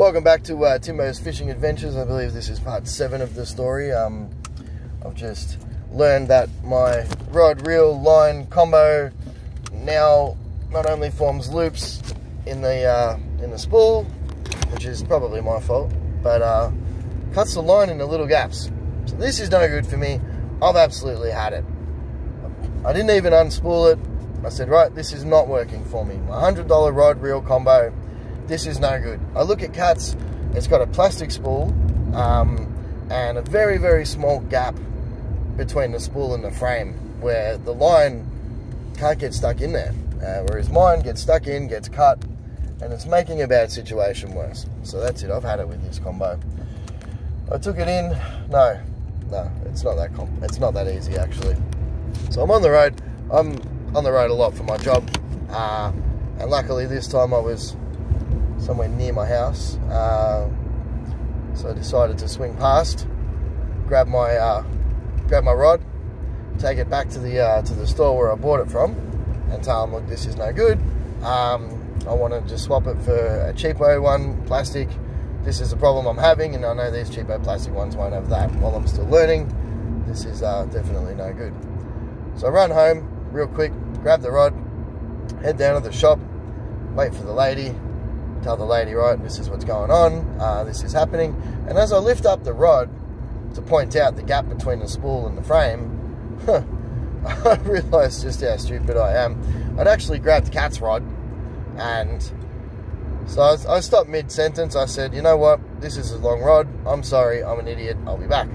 Welcome back to Timbo's Fishing Adventures. I believe this is part 7 of the story. I've just learned that my rod reel line combo now not only forms loops in the spool, which is probably my fault, but cuts the line into little gaps. So this is no good for me. I've absolutely had it. I didn't even unspool it. I said, right, this is not working for me. My $100 rod reel combo, this is no good. I look at Cat's, it's got a plastic spool and a very, very small gap between the spool and the frame where the line can't get stuck in there. Whereas mine gets stuck in, gets cut, and it's making a bad situation worse. So that's it, I've had it with this combo. I took it in, no, it's not that easy actually. So I'm on the road. I'm on the road a lot for my job, and luckily this time I was somewhere near my house, so I decided to swing past, grab my rod, take it back to the store where I bought it from, and tell them, look, this is no good. I want to just swap it for a cheapo one, plastic. This is a problem I'm having, and I know these cheapo plastic ones won't have that. While I'm still learning, this is definitely no good. So I run home real quick, grab the rod, head down to the shop, wait for the lady, tell the lady, right, this is what's going on, this is happening. And as I lift up the rod to point out the gap between the spool and the frame, I realised just how stupid I am. I'd actually grabbed Cat's rod, and so I stopped mid-sentence. I said, you know what, this is a long rod, I'm sorry, I'm an idiot, I'll be back.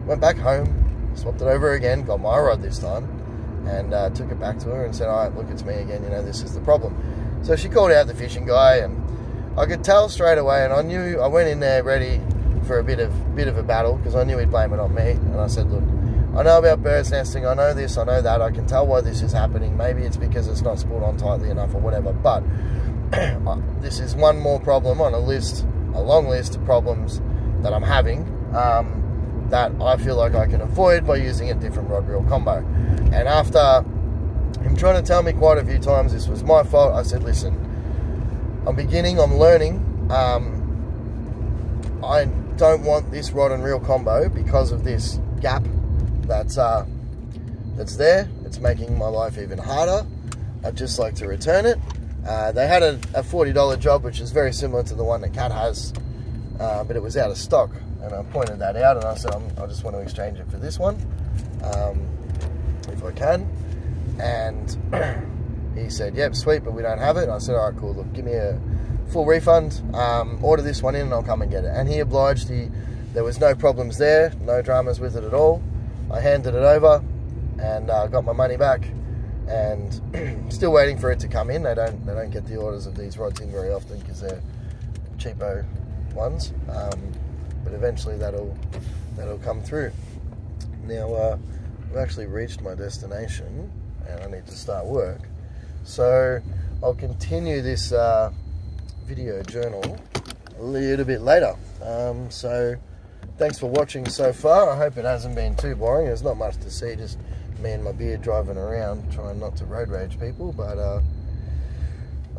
Went back home, swapped it over again, got my rod this time, and took it back to her and said, all right, look, it's me again, you know, this is the problem. So she called out the fishing guy, and I could tell straight away, and I knew, I went in there ready for a bit of a battle, because I knew he'd blame it on me. And I said, look, I know about bird's nesting, I know this, I know that, I can tell why this is happening. Maybe it's because it's not spooled on tightly enough or whatever, but this is one more problem on a long list of problems that I'm having, that I feel like I can avoid by using a different rod reel combo. And after him trying to tell me quite a few times this was my fault, I said, listen, I'm learning, I don't want this rod and reel combo because of this gap that's there. It's making my life even harder. I'd just like to return it. They had a $40 job, which is very similar to the one that Cat has, but it was out of stock, and I pointed that out, and I said, I just want to exchange it for this one, if I can. And he said, yep, sweet, but we don't have it. I said, all right, cool, look, give me a full refund, order this one in and I'll come and get it. And he obliged. There was no problems there, no dramas with it at all. I handed it over and got my money back, and still waiting for it to come in. They don't get the orders of these rods in very often because they're cheapo ones, but eventually that'll come through. Now I've actually reached my destination and I need to start work, so I'll continue this video journal a little bit later. So thanks for watching so far. I hope it hasn't been too boring. There's not much to see, just me and my beard driving around trying not to road rage people, but I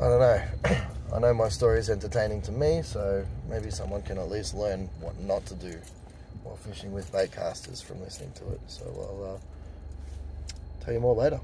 don't know. I know my story is entertaining to me, so maybe someone can at least learn what not to do while fishing with bait casters from listening to it. So I'll tell you more later.